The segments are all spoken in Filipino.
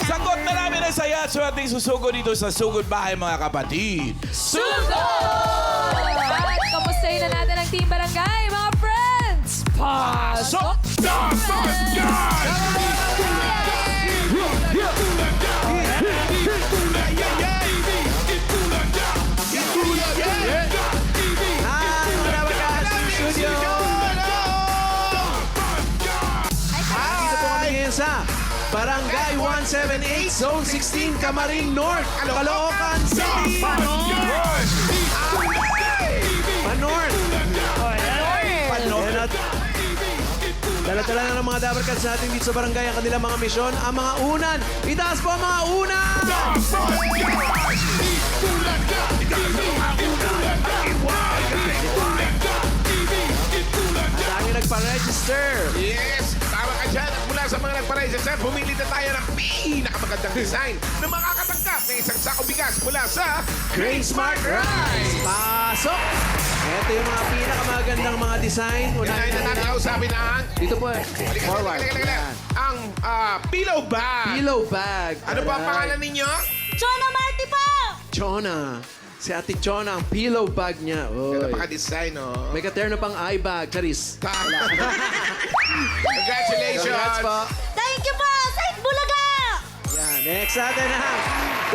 Sagot na namin ang saya sa ating susugod dito sa Sugod Bahay, mga kapatid. Sugod! At kamustahin na natin ang Team Barangay, mga friends! Pasok! Dito po kami ngayon sa Barangay 178, Zone 16, Camarin North, Caloocan City. Panorth! Dala-dala na ng mga Dabarkats natin dito sa barangay ang kanilang mga misyon. Ang mga unan. Itaas po ang mga unan! Ang dami nagpa-register. Yes! Tama ka dyan. At mula sa mga nagpa-register, pumili na tayo ng pinakamagandang design na makakatanggap ng isang sakong bigas mula sa Grain Smart Rice. Pasok! Ito yung mga pinakamagandang mga design. Unahin na natin kausapin ang... Dito po eh. Forward. Yan. Ang pillow bag. Pillow bag. Ano ba ang Alright. pangalan ninyo? Chona Marty po! Chona. Si Ate Chona, ang pillow bag niya. Ganda Oy. paka-design, oh. May katerno pang eye bag. Charis. Congratulations! Congrats po. Thank you po! Saint Bulaga! Yan. Next natin ang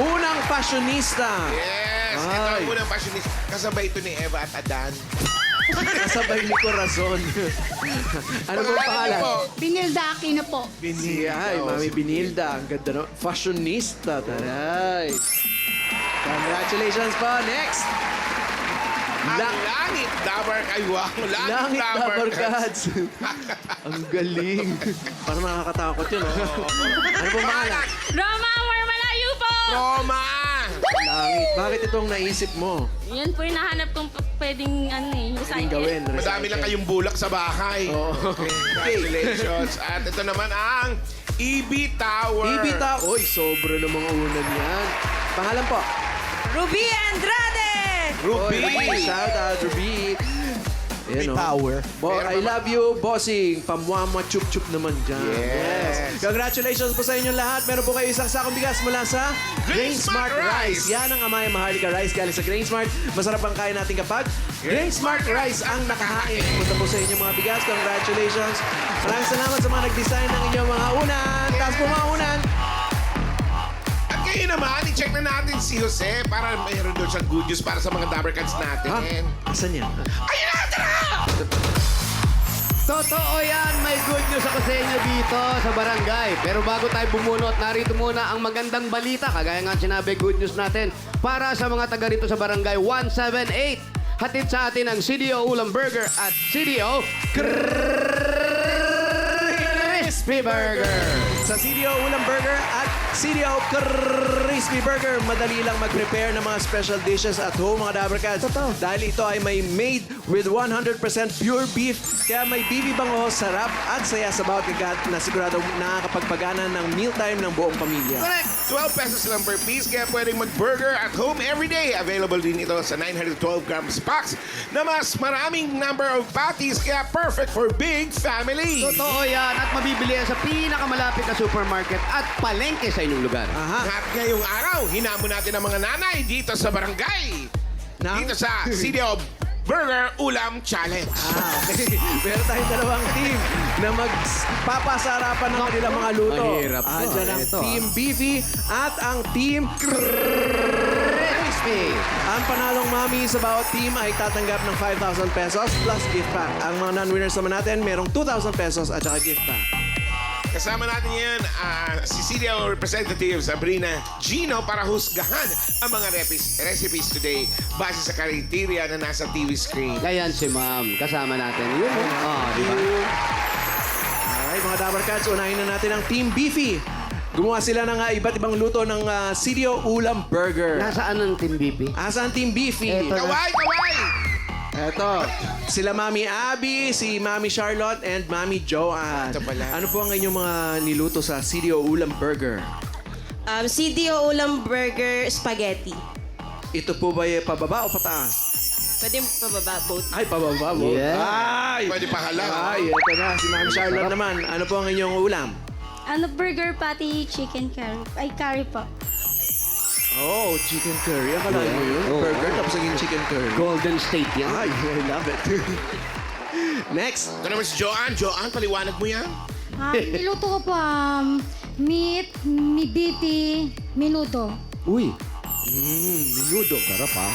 unang fashionista. Yes! Ito Ay. ang unang fashionista. Kasabay ito ni Eva at Adan. Kasabay ni Corazon. Ano po pangalan? po? Binilda Aquino po. Si ay, Mami Binilda. Ang ganda no. Fashionista. Taray. Congratulations po. Next. Ang Langit Dabar Kaywang. Langit Dabarkats. Ang galing. Parang nakakatakot yun. Oh. Ano po pangalan? Roma Marmalayo po! Roma! Langit. Bakit itong naisip mo? Yan po yung nahanap kong pwedeng Ang recycle. gawin. Madami lang kayong bulak sa bahay. Oo. Congratulations. At ito naman ang EB Tower. Ibita. Oy, sobra ng mga unan yan. Pangalan po? Ruby Andrade! Ruby. Oy, shout out, Ruby. Ayan, Power. I love you, bossing. Pamwama chup-chup naman dyan. Yes. Congratulations po sa inyong lahat. Meron po kayo isang sakong bigas mula sa Grain Smart Rice. Yan ang Amay Maharlika Rice galing sa Grain Smart. Masarap ang kain natin kapag Grain Smart Rice ang nakahain. Punta po sa inyong mga bigas. Congratulations. Maraming salamat sa mga nag-design ng inyong mga unan. Taas po mga unan. At ngayon naman, i-check na natin si Jose para mayroon doon siyang good news para sa mga Dabarkats natin. Ha? Asan yan? Ayun na! Tara! Totoo yan, may good news ako sa inyo dito sa barangay. Pero bago tayo bumunot, narito muna ang magandang balita. Kagaya nga sinabi, good news natin para sa mga taga rito sa barangay 178. Hatid sa atin ang CDO Ulam Burger at CDO Crispy Burger. Sa CDO Ulam Burger at CDO Crispy Burger, madali lang mag-prepare ng mga special dishes at home, mga Dabarkats. Dahil ito ay may made with 100% pure beef, kaya may bibi bango, sarap at saya sa bawat kagat na siguradong nakakapagpagana ng mealtime ng buong pamilya. Correct! 12 pesos lang per piece, kaya pwedeng mag-burger at home every day. Available din ito sa 912 grams packs na mas maraming number of patties, kaya perfect for big family. Totoo yan at mabibili yan sa pinakamalapit na supermarket at palengke sa inyong lugar. Aha. At ngayong araw, hinamon natin ang mga nanay dito sa barangay. Na? Dito sa CDO Burger Ulam Challenge. Okay. Meron tayong dalawang team na magpapasarapan ng kanilang mga luto. Mahirap to. Andyan ang Ito, Team Beefy at ang Team Crispy. Ang panalong mami sa bawat team ay tatanggap ng 5,000 pesos plus gift pack. Ang mga non-winners naman natin, merong 2,000 pesos at saka gift pack. Kasama natin ngayon si CDO Representative Sabrina Gino para husgahan ang mga recipes today base sa criteria na nasa TV screen. Ayan si ma'am, kasama natin. Yun, di ba? Alright, mga Dabarkats, unahin na natin ang Team Beefy. Gumawa sila ng iba't ibang luto ng CDO Ulam Burger. Nasaan ang Team BP? Asan ang Team Beefy? Eto. Kaway! Kaway! Eto, sila Mami Abby, si Mami Charlotte, and Mami Joanne. Ito pala. Ano po ang inyong mga niluto sa CDO Ulam Burger? CDO Ulam Burger Spaghetti. Ito po ba yung pababa o pataas? Pwede pababa both. Ay, pababa mo. Yeah. Ay! Pwede pa halang. Ay, ito na. Si Mami Charlotte naman. Ano po ang inyong ulam? burger patty chicken curry. Ay, curry po. Oh, chicken curry. Akalain mo yun? Oo. Burger, tapos naging chicken curry. Golden State yan. Ay, I love it. Next. Ito naman si Joanne. Joanne, paliwanag mo yan. Niluto ko po meat, beefy, minuto. Uy. Minudo. Sarap ha.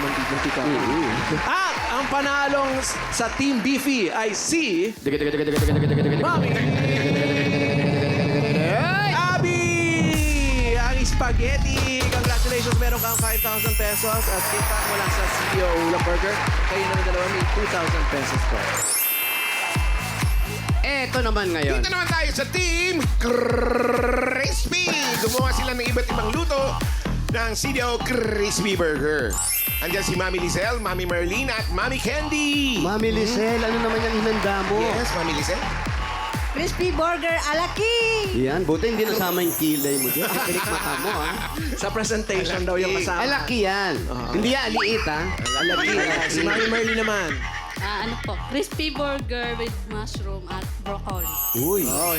Mantika. At ang panalong sa Team Beefy ay si Mami Abby! Ang spaghetti! Congratulations! Meron kang 5,000 pesos at kickback mula sa CEO Ulam Burger. Kayo naman dalawa may 2,000 pesos po. Eto naman ngayon. Dito naman tayo sa Team Crispy. Gumawa sila ng iba't ibang luto ng CDO Crispy Burger. Andiyan si Mami Lizelle, Mami Merlin at Mami Candy. Mami Lizelle, ano naman yung hinanda mo? Yes, Mami Lizelle. Crispy burger alaki! Yan, buti hindi nasama yung kilay mo. Ang kinik mata mo, ha? Sa presentation daw yung kasama. Alaki yan. Hindi yan, aliit, ha? Alaki. Si Mami Merly naman. Ano po, crispy burger with mushroom at broccoli. Uy. Oy.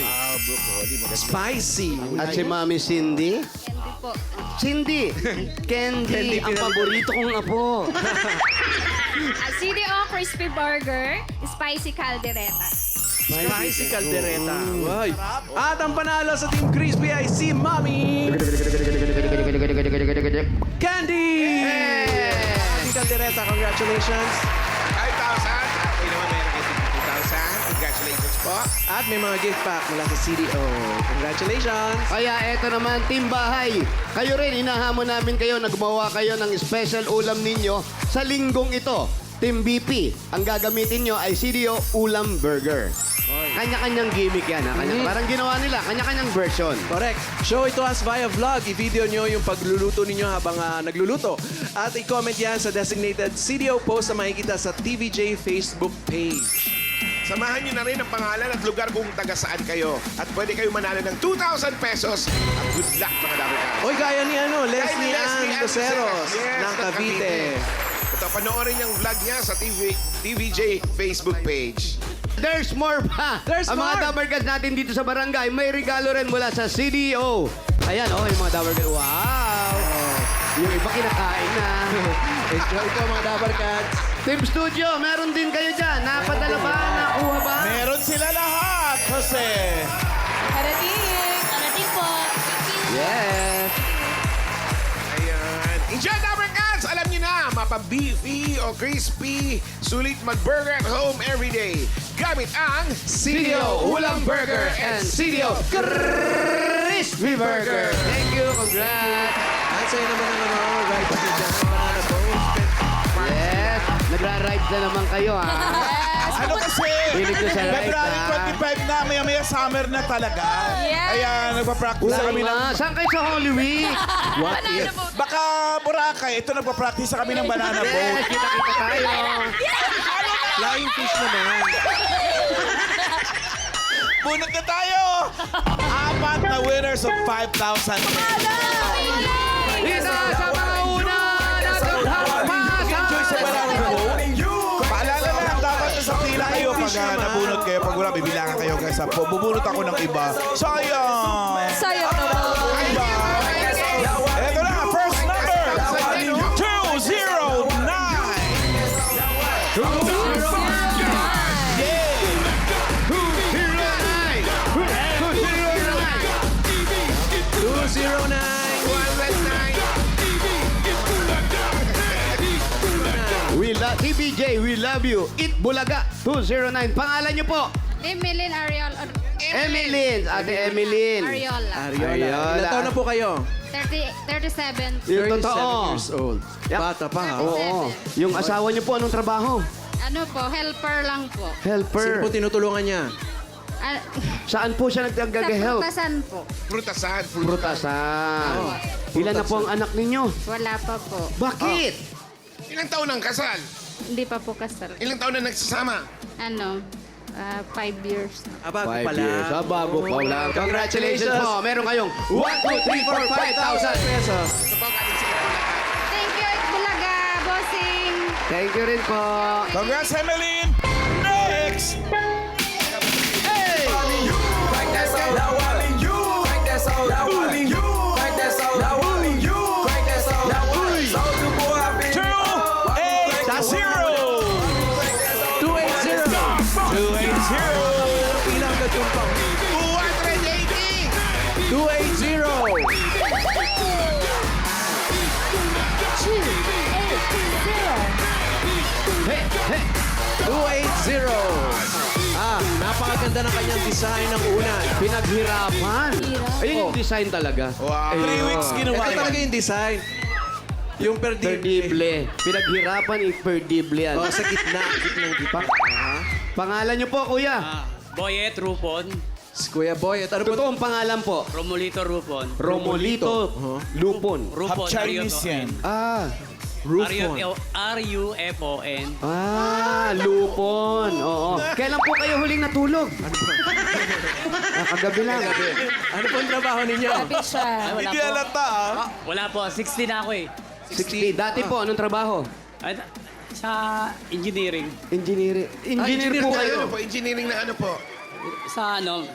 Spicy. At si Mami Cindy? Candy po. Cindy! Candy, ang paborito kong apo. CDO Crispy Burger, Spicy Caldereta. Spicy caldereta. Ay. At ang panalo sa Team Crispy ay si Mami Candy! Mami Caldereta, congratulations. 5,000. Kayo naman meron kayo 2,000. Congratulations po. At may mga gift pack mula sa CDO. Congratulations! Kaya eto naman, Team Bahay. Kayo rin, inahamon namin kayo na gumawa kayo ng special ulam ninyo sa linggong ito. Team BP, ang gagamitin nyo ay CDO Ulam Burger. Kanya-kanyang gimmick yan. Ha? Parang ginawa nila, kanya-kanyang version. Correct. Show it to us via vlog. I-video nyo yung pagluluto ninyo habang nagluluto. At i-comment yan sa designated CDO post na makikita sa TVJ Facebook page. Samahan niyo na rin ang pangalan at lugar kung taga saan kayo. At pwede kayo manalo ng 2,000 pesos. At good luck, mga dapat. Oy, gaya ni Leslie Ann Luceros Yes, ng Cavite. Ito, panoorin yung vlog niya sa TVJ Facebook page. There's more pa! There's ang mga more! Dabarkads natin dito sa barangay, may regalo rin mula sa CDO. Ayan, yung mga Dabarkads. Wow! Yung iba kinakain na. Enjoy ko mga Dabarkads. Team Studio, meron din kayo dyan. Napadala ba? Nakuha ba? Meron sila lahat, Jose. Parating! Parating po. Yes! Ayan. Enjoy Dabarkads! Alam niyo na, mapa-beefy o crispy, sulit mag-burger at home every day. Gamit ang CDO Ulam Burger and CDO Crispy Burger. Thank you, congrats! At sa'yo naman ang rides nyo dyan. Banana boat. Yes! Nagra-rides na naman kayo, ha? Ano kasi? Hilig nyo sa rides, February ha? 25 na, maya-maya summer na talaga. Yes. Kaya nagpa-practice sa kami ng... Saan kayo sa Holy Week? What if? Baka Boracay, ito nagpa-practice sa kami ng banana boat. Yes, kita-kita tayo. Flying fish naman. Bunot na tayo! Apat na winners of 5,000. Dito sa mga una Enjoy sa banana boat. Paalala lang, dapat sa tila kayo pag nabunot kayo. Pag wala, bibilangan kayo guys. Bubunot ako ng iba. Sayang! Sayang naman. Ito na, first number! 209! 209. We love TBJ, we love you. Eat Bulaga 209. Pangalan niyo po? Emeline Ariola. Emilyn. Ate Emilyn. Ariola. Ariola. Ilan taon na po kayo? 37. Yung 37 totoo. years old. Yep. Bata pa ha? Oo. Yung asawa niyo po, anong trabaho? Ano po, helper lang po. Sino po Helper. tinutulungan niya? Saan po siya Sa nagtagag-help? prutasan po. Frutasan. Prutasan. Ilan na po ang anak ninyo? Wala pa po. Bakit? Ilang taon ang kasal? Hindi pa po kasal. Ilang taon na nagsasama? Ano, 5 years na. Bago 5 pa years. lang. Bago pa lang. Congratulations po. Meron kayong 1, 2, 3, 4, 5,000 pesos. Ito po galing sa Itbulaga. Thank you, Bulaga, bossing. Thank you rin po. Congrats, Emeline! Next! Lawa Ilang katumpang? 280! 280. Hey, hey. 280. Napakaganda ng kanyang design ng unan. Pinaghirapan. Ayun yung design talaga. Wow. 3 weeks ginawa Ito yan. talaga yung design. Yung perdible. Perdible. Pinaghirapan, perdible yan. Sa gitna. Gitnang gitna. Pangalan niyo po, kuya. Boyet Rupon, Si Kuya Boy. At ano po? Totoong pangalan po. Romolito Rupon. Romolito Lupon. Rupon, Half Chinese yan. Rufon. R-U-F-O-N. Lupon. Oo. Kailan po kayo huling natulog? Kagabi lang. Ano po ang trabaho ninyo? Sabi siya. Hindi halata ah. Wala po, 60 na ako eh. 60. Dati po, anong trabaho? Ay, sa engineering. Engineer. Engineer po kayo. Ano po? Engineering na ano po? Sa ano,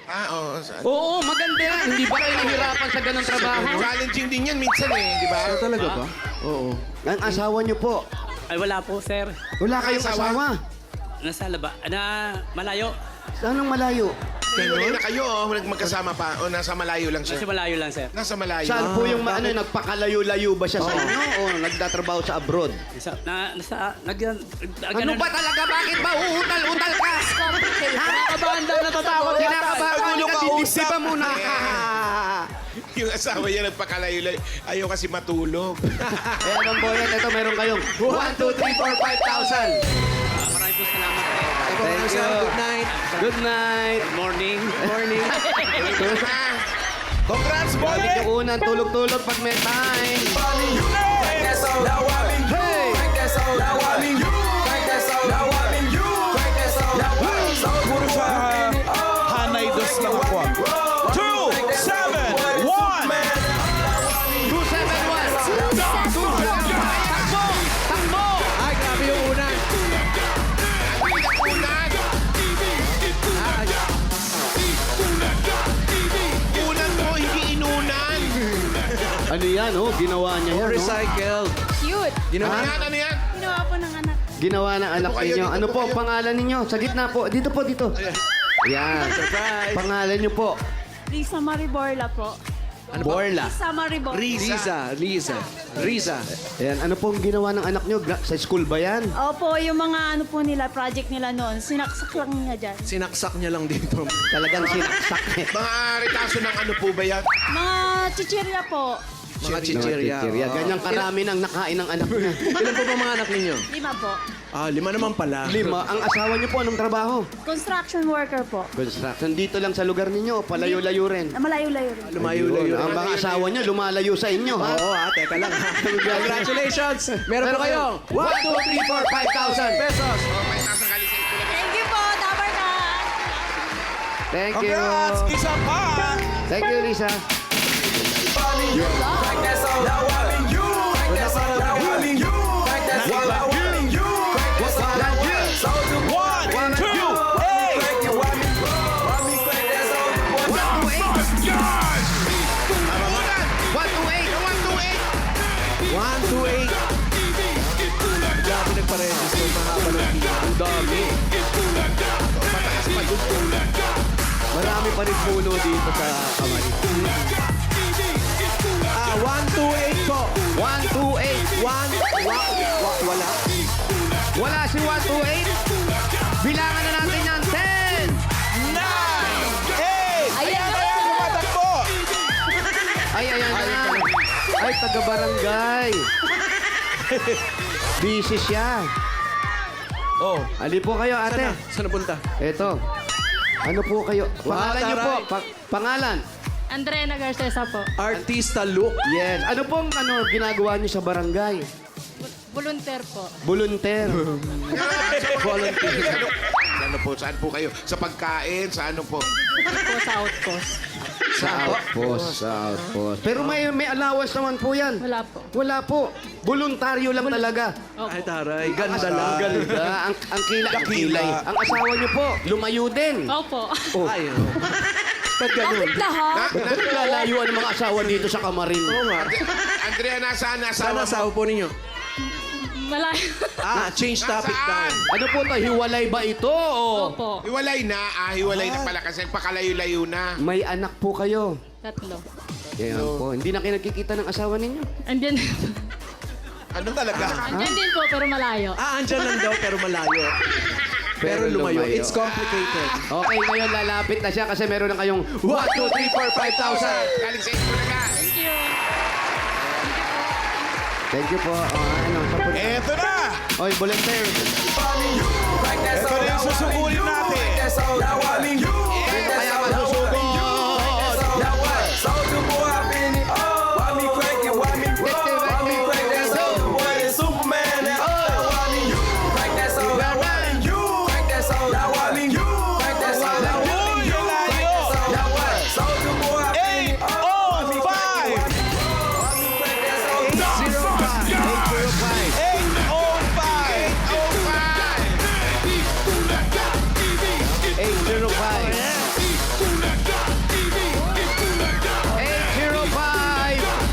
Oo. Oo, maganda yan. Hindi ba kayo nahirapan sa ganong trabaho? Challenging din yan minsan eh, di ba? Talaga ba? Oo. Ang asawa niyo po. ay wala po sir. Wala kayong asawa. Nasa laba, malayo. Saan ang malayo? Hiwalay na kayo, magkasama pa. O nasa malayo lang Nasa siya. malayo lang sir. Nasa malayo. Saan po yung nagpakalayo-layo ba siya sa inyo o nagtatrabaho sa abroad? Ano ba talaga? Bakit ba uutal-utal ka? Kinakabahan daw, natatakot. Kinakabahan ka, didibdi ba muna? Yung asawa niya nagpakalayo-layo. Ayaw kasi matulog. Ayan ang boyet. Ito meron kayong 1, 2, 3, 4, 5,000. Maraming po salamat sir. Thank you. Good night. Good night. Morning. Morning. Congrats, boy! Gamit yung unang tulog-tulog pag may time. Hey! Puro sa Hanay Dos lang ako. 2, 7, 1! 271. Takbo! Takbo! Ay, grabe yung unan. Unan! Unan mo, hindi inunan. Ano yan, oh? Ginawa niya yan, oh. Recycled. Cute. Ginawa Ano yan? Ano yan? Ginawa po ng anak. Ginawa ng anak kayo, ninyo. dito Ano po po kayo. ang pangalan ninyo? Sa gitna po. Dito po, dito. Yan. Surprise. Pangalan niyo po. Risa Mariborla po. Borla. Risa Mariborla. Riza. Ayan, ano po ang ginawa ng anak niyo? Sa school ba yan? Opo, yung mga ano po nila, project nila noon, sinaksak lang niya dyan. Sinaksak niya lang dito. Talagang sinaksak eh. Mga retaso ng ano po ba yan? Mga chichirya po. Mga chichirya. Ganyang karami nang nakain ng anak niya. Ilan po ba mga anak ninyo? 5 po. 5 naman pala. 5. Ang asawa niyo po, anong trabaho? Construction worker po. Construction. Dito lang sa lugar ninyo, palayo-layo rin. Malayo-layo rin. Lumayo-layo. Ang mga asawa niyo, lumalayo sa inyo, ha? Oo, teka lang. Congratulations! Meron po kayong 1, 2, 3, 4, 5,000 pesos. May tasang kalisay ko lang. Thank you po, Dabar ka. Thank you. Congrats! Isa pa! Thank you, Lisa. One, two, eight! Unan! 128! 1, 2, 8. Grabe nagpa-register mga kapalagyan. Ang dami. Mataas pa doon. Marami pa rin puno dito sa Kamari. 1, 2, 8 po. 1, 2, 8. Wala. Wala si 1, 2, 8. Bilangan na natin yan. 10. 9! 8! Ayan na. Ayan, tumatakbo! Ay, ayan na. Ay, taga-barangay. Busy siya. Oh, Ali po kayo, ate. saan napunta? Eto. Ano po kayo? Pangalan niyo po. taray. Pangalan. Andrea Garcesa po. Artista look. Yes. Ano pong ginagawa niyo sa barangay? Volunteer po. Volunteer. Volunteer. Ano po, saan po kayo? Sa pagkain, sa ano po? Po sa outpost. Sa outpost. Pero may allowance naman po yan. Wala po. Wala po. Voluntaryo lang talaga. Ay, taray. Ganda lang. Ganda. Ang kilay. Ang asawa niyo po, lumayo din. Opo. Ay, oh. Ba't ganun? Bakit lahat? Ba't naglalayuan ng mga asawa dito sa kamarin? Oo nga. Andrea, nasaan Saan asawa mo? asawa po ninyo? Malayo. Change topic Nasaan? tayo. Ano po ito? Hiwalay ba ito? O Opo. Hiwalay na. Hiwalay na pala kasi pakalayo-layo na. may anak po kayo? 3. Yan po. Hindi na kayo nagkikita ng asawa ninyo? Andyan. Ano talaga? Andyan din po, pero malayo. Andyan lang daw pero malayo. Pero lumayo. It's complicated. Okay, ngayon lalapit na siya kasi meron na kayong 1, 2, 3, 4, 5,000. Galing sa Itbulaga. Thank you po. Ano, tapos. Eto na! Oy, volunteer. Ito na yung susugulin natin. Sino kaya masusugod?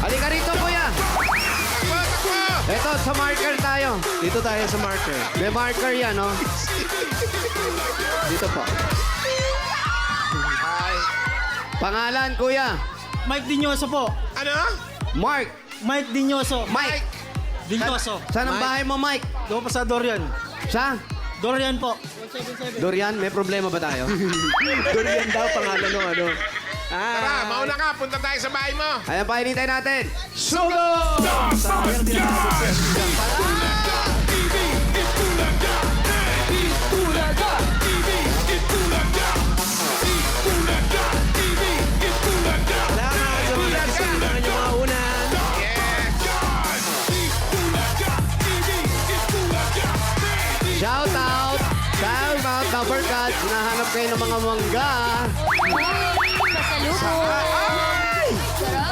Halika rito, kuya. Ito, sa marker tayo. Dito tayo sa marker. May marker yan, no? Dito po. Pangalan, kuya. Mike Dinyoso po. Ano? Mark. Mike Dinyoso. Mike. Dinyoso. Saan ang bahay mo, Mike? Doon pa sa Dorian. Sa? Dorian po. Dorian, may problema ba tayo? Durian daw pangalan ng ano. Tara, mauna ka. Punta tayo sa bahay mo. Ayan pa, hinintay natin. Salamat sa mga nagsasabihan ng mga unan. Shout out! Shout out, Cover Cats. Nahanap kayo ng mga mangga. Pasalubong.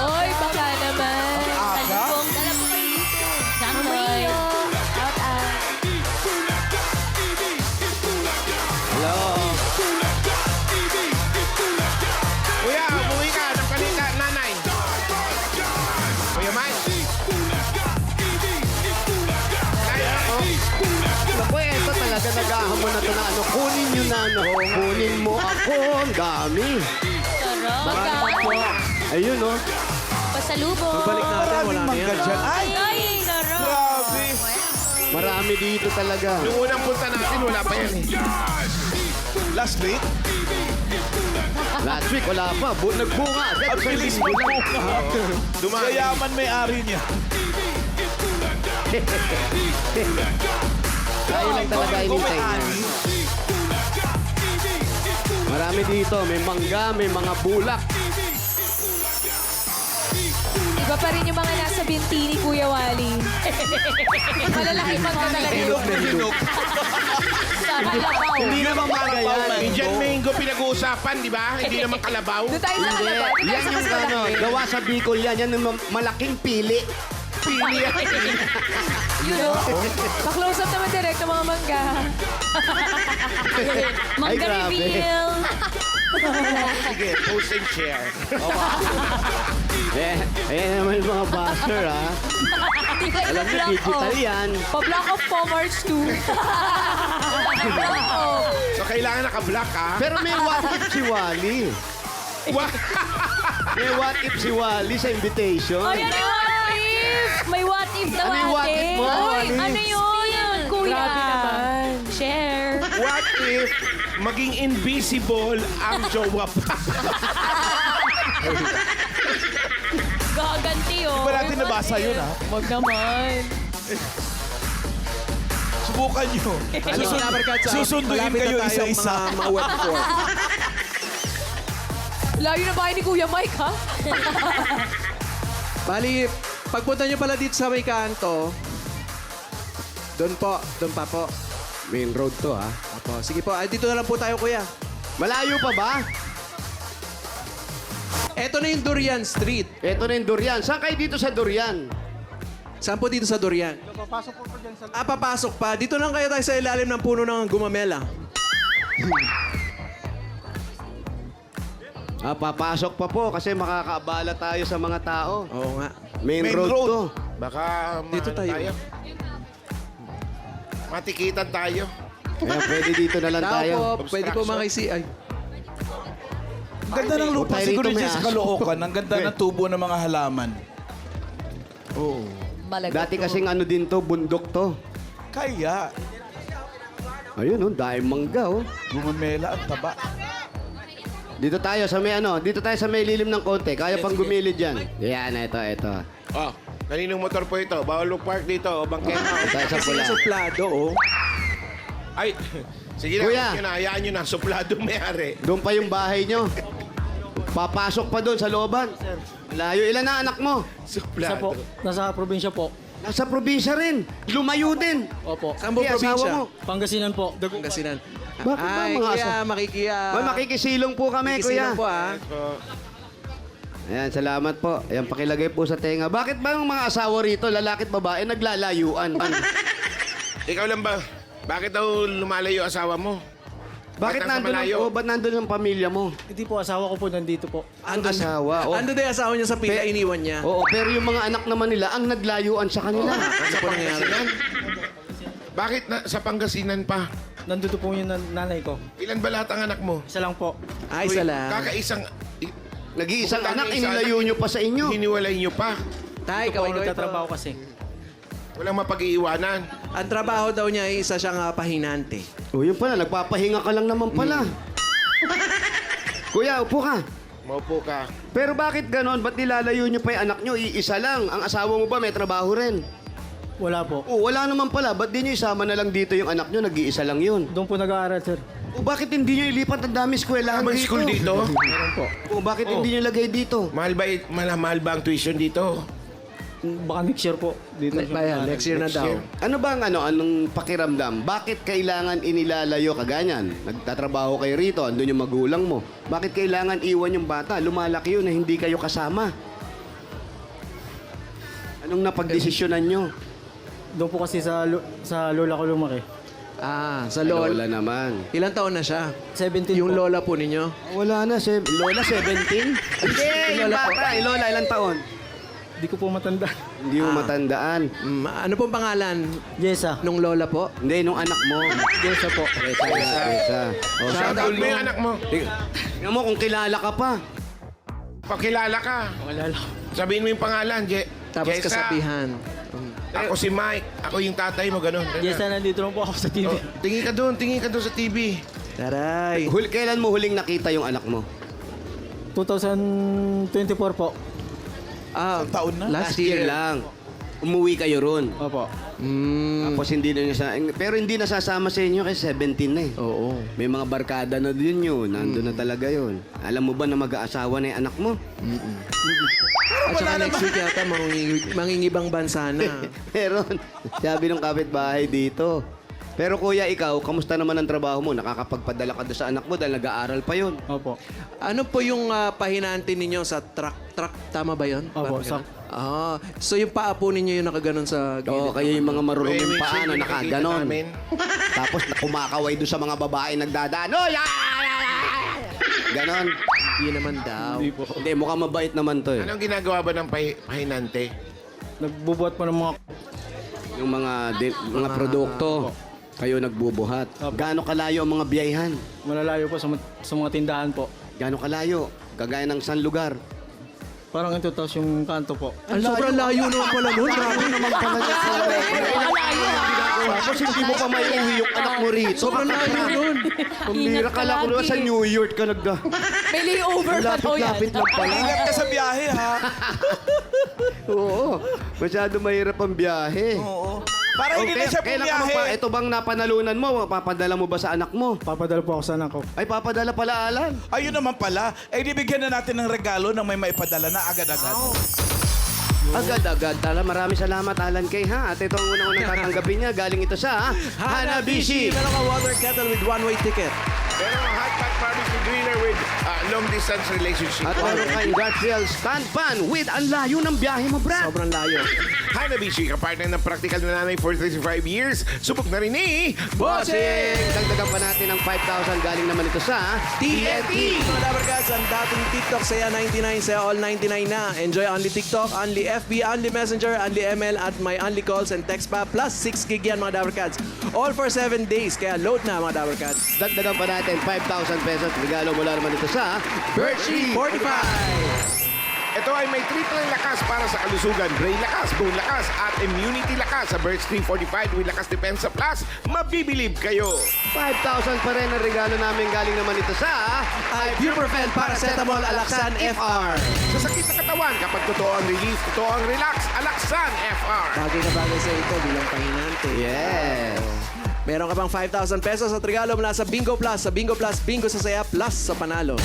Oy, baka naman. Pasalubong. Dala po kayo dito. Sanoy. Out, out. Hello. Kuya, umuwi ka. Ng kanina, nanay. Kuya Mike. Naku, eto talaga naghahamon na ito na ano. Kunin nyo na ano. Kunin mo ako. Ang dami. Sarap. Marami po. Ayun, oh. Pasalubong. Balik natin, wala na yan. Ay! Ay, sarap. Grabe! Marami dito talaga. Yung unang punta natin, wala pa yan eh. Last week? Last week, wala pa. Nagbunga. Ang bilis mo po. Dumami. Kayaman may-ari niya. Tayo lang talaga inintay niya. Marami dito. May mangga, may mga bulak. Iba pa rin yung mga nasa binti ni Kuya Wally. Malalaki pang ka talaga yun. Sa kalabaw. Hindi naman mangga yan. Indian mango pinag-uusapan, di ba? Hindi naman kalabaw. Doon tayo sa Hindi. kalabaw. Doon tayo Yan sa yung mas ano, malaki. gawa sa Bicol yan. Yan yung malaking pili. Pili yan. You know? Pa-close up naman direct ng mga mangga. Ay, Mangga grabe. reveal. Sige, post and share. Ayan naman yung mga basher, ha? Hindi kayo Alam niyo, na-block digital off. yan. Pa-block off po, March 2. Block off. So, kailangan naka-black, ha? Pero may what if si Wally. May what if si Wally sa invitation. Ay, ano yung what if? May what if daw Ano yung what if mo, Uy, Wally? ano yun? Kuya. Grabe naman. Share. What if maging invisible ang jowa pa? Gaganti, oh. Di ba natin nabasa yun, ha? Wag naman. Subukan nyo. Susunduin Malapit kayo na tayong isa-isa. Mga web form. Layo na bahay ni Kuya Mike, ha? Bali, pagpunta nyo pala dito sa may kanto, doon pa po. Main road to, ha? Opo, sige po, dito na lang po tayo, kuya. Malayo pa ba? Eto na yung Durian Street. Ito na yung Durian. Saan kayo dito sa Durian? Saan po dito sa Durian? Papasok po dyan sa... Papasok pa. Dito lang kayo tayo sa ilalim ng puno ng gumamela. Papasok pa po kasi makakaabala tayo sa mga tao. Oo nga. Main Main road, road. to. Baka Dito tayo. Matikitan tayo. Kaya pwede dito na lang Tao tayo. po, pwede po makisi. Ay, Ang ganda ng lupa tayo siguro rito, may dyan sa aso. Caloocan. Ang ganda ng tubo ng mga halaman. Malagot. Dati kasing ano din to, bundok to. Kaya, Ayun, oh, dahil mangga, oh. gumamela ang taba. Dito tayo sa may ano, dito tayo sa may lilim ng konti. Kaya pang gumilid dyan. Yan, ito. Oh, kaninong motor po ito? Bawal park dito o bangketa. Tayo sa kasi pula. suplado, oh. Ay, sige na, Kuya. hayaan nyo na. Suplado may-ari. Doon pa yung bahay nyo. Papasok pa doon sa looban. Layo, ilan na anak mo? Isa Suplado. po. Nasa probinsya po. Nasa probinsya rin. Lumayo din. Opo. Saan po Di, asawa probinsya? mo. Pangasinan po. Pangasinan. Bakit ba Ay, mga kuya, aso? Makikisilong po kami, Makikisilang kuya. po, ah. Ayan, salamat po. Ayan, pakilagay po sa tenga. Bakit ba yung mga asawa rito, lalaki at babae, naglalayuan? Ikaw lang ba? Bakit daw lumalayo asawa mo? Bakit nasa malayo? ba't nandun ang pamilya mo? Hindi po, asawa ko po nandito po. Ang asawa. Oh. Ando din asawa niya sa pila, iniwan niya. Oo, pero yung mga anak naman nila, ang naglayuan sa kanila. Ano po nangyari? Pangasinan? Bakit sa Pangasinan pa? Nandito po yung nanay ko. Ilan ba lahat ang anak mo? Isa lang po. Ay, Uy, isa lang. Kakaisang... Nag-iisang Kung anak, isa inilayo nyo pa sa inyo. Hiniwalay nyo pa. Tay, Ito po, kaway ko ito. nagtatrabaho kasi. Walang mapag-iiwanan. Ang trabaho daw niya ay isa siyang pahinante. O, yun pala, nagpapahinga ka lang naman pala. Kuya, upo ka. Maupo ka. Pero bakit ganon? Ba't nilalayo nyo pa yung anak nyo? Iisa lang. Ang asawa mo ba may trabaho rin? Wala po. O, wala naman pala. Ba't di nyo isama na lang dito yung anak nyo? Nag-iisa lang yun. Doon po nag-aaral, sir. O, bakit hindi nyo ilipat ang dami eskwelahan May dito? school dito? Meron po. O, bakit hindi nyo lagay dito? Mahal ba ang tuition dito? Baka next year po. Dito siya. Next year na Next daw. year. Ano bang anong pakiramdam? Bakit kailangan inilalayo kaganyan? Nagtatrabaho kayo rito, andun yung magulang mo. Bakit kailangan iwan yung bata? Lumalaki yun na hindi kayo kasama. Anong napagdesisyonan nyo? Doon po kasi sa lola ko lumaki. Sa Lola lola. naman. Ilang taon na siya? 17 Yung po. lola po ninyo? Wala na, Lola 17? Hindi, yung Lola po. bata. Yung Lola, ilang taon? Hindi ko po matanda. Hindi mo matandaan. Ano pong pangalan Jessa. nung lola po? Hindi, nung anak mo. Jessa po. Isa. O, Shout out mo yung anak mo. tingnan mo kung kilala ka pa. Pakilala ka. Wala lang. Sabihin mo yung pangalan, Tapos Jessa. kasabihan. Ako si Mike. Ako yung tatay mo, ganun. Jessa, nandito lang po ako sa TV. Oh, tingin ka doon sa TV. Taray. Kailan mo huling nakita yung anak mo? 2024 po. Isang taon na. Last year. lang. Umuwi kayo ron. Opo. Tapos hindi na pero hindi nasasama sa inyo kasi 17 na eh. Oo. May mga barkada na din yun. Nandun na talaga yun. Alam mo ba na mag-aasawa na yung anak mo? At saka next week yata mangingibang bansa na. Meron. Sabi ng kapitbahay dito. Pero kuya, ikaw, kamusta naman ang trabaho mo? Nakakapagpadala ka doon sa anak mo dahil nag-aaral pa yun. Opo. Ano po yung pahinante ninyo sa truck? Tama ba yun? Opo, Parang ganun. So yung paa po ninyo yung nakaganon sa gilid? Oo, kayo yung mga maruruming paa na Nakikita nakaganon. namin. Tapos kumakaway doon sa mga babae nagdadaan. Oh, ganon. Hindi naman daw. Hindi, mukhang mabait naman to eh. Anong ginagawa ba ng pahinante? Nagbubuhat po ng mga... Yung mga produkto. Kayo nagbubuhat. Gaano kalayo ang mga biyayhan? Malalayo po sa mga tindahan po. Gaano kalayo? Kagaya ng san lugar? Parang ito, tapos yung kanto po. Ang sobrang layo naman pala nun. Grabe naman pala. Tapos hindi mo pa may uwi yung anak mo rito. Sobrang layo nun. Pambira ka lang kung sa New York ka nagda. May layover pa daw yan. Lapit-lapit lang pala. Ingat ka sa biyahe, ha? Oo. Masyado mahirap ang biyahe. Oo. Para hindi na siya Kailan ka magpa... pumiyahe. Ito bang napanalunan mo? Papadala mo ba sa anak mo? Papadala po ako sa anak ko. Ay, papadala pala, Alan. Ayun naman pala. Eh, bigyan na natin ng regalo nang may maipadala na agad-agad. Agad-agad. Maraming salamat, Alan Kay, ha? At ito ang unang-unang tatanggapin niya. Galing ito sa Hanabishi. Meron ka water kettle with one-way ticket. Pero hot pot barbecue winner with long-distance relationship. At meron kayong Garfield stand fan with ang layo ng biyahe mo, Brad. Sobrang layo. Hanabishi, kapartner ng practical na nanay for 35 years. Subok na rin ni Bossing! Dagdagan pa natin ng 5,000 galing naman ito sa TNT! Mga Dabarkads, ang dating TikTok saya 99, saya all 99 na. Enjoy only TikTok, only FB, only Messenger, only ML, at may only calls and text pa. Plus 6 gig yan mga Dabarkads. All for 7 days, kaya load na mga Dabarkads. Dagdagan pa natin 5,000 pesos. Regalo mula naman ito sa Birchie 45! ito ay may triple lakas para sa kalusugan. Brain lakas, bone lakas, at immunity lakas. Sa Birch 345 with Lakas Depensa Plus, mabibilib kayo. 5,000 pa rin ang regalo namin galing naman ito sa Ibuprofen Paracetamol Alaxan FR. Sa sakit na katawan, kapag totoo ang relief, totoo ang relax, Alaxan FR. Bagay na bagay sa ito bilang pahinante. Yes. Meron ka pang 5,000 pesos at regalo mula sa Bingo Plus. Sa Bingo Plus, bingo sa saya plus sa panalo.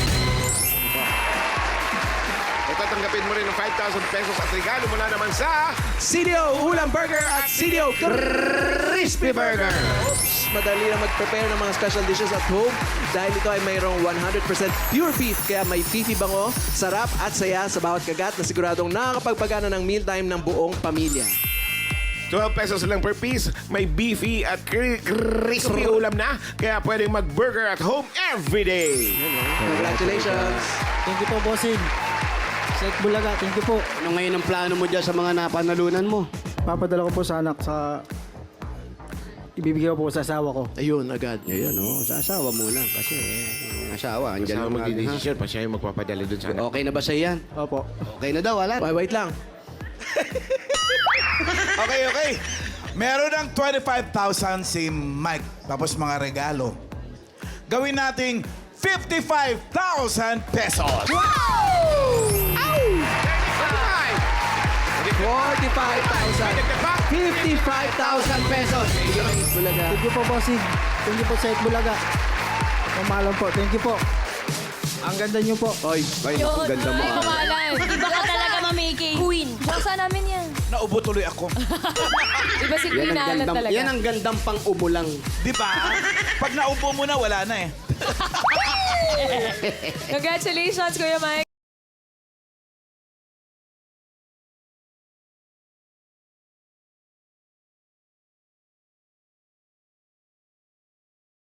Ito, tanggapin mo rin ng 5,000 pesos at regalo mula naman sa CDO Ulam Burger at CDO Crispy Burger. Oops, madali na mag-prepare ng mga special dishes at home dahil ito ay mayroong 100% pure beef kaya may beefy bango, sarap at saya sa bawat kagat na siguradong nakakapagpagana ng mealtime ng buong pamilya. 12 pesos lang per piece. May beefy at crispy ulam na. Kaya pwedeng mag-burger at home every day. Congratulations! Thank you po, bossing. Set Bulaga, thank you po. Ano ngayon ang plano mo dyan sa mga napanalunan mo? Papadala ko po sa anak sa... Ibibigay ko po sa asawa ko. Ayun, agad. Ayun, sa asawa muna. Kasi ang asawa, andyan Kasama lang natin, ha? mag-decision pa siya yung magpapadala dun sa anak. Okay na ba sa yan? Opo. Okay na daw, wala. Wait lang. Okay. Meron ng 25,000 si Mike. Tapos mga regalo. Gawin nating 55,000 pesos. 45,000. 55,000 pesos. Bulaga. Thank you po, bossing. Thank you po, Set Bulaga. Mamahalan po. Thank you po. Ang ganda niyo po. Oy, Yun, ganda mo. ay, pangalan. Iba ka talaga, mamiki. Queen. Buksan namin yan. Naubo tuloy ako. Iba si Queen na talaga. Yan ang gandang pang-ubo lang. Di ba? Pag naubo mo na, wala na eh. Congratulations, Kuya Mike.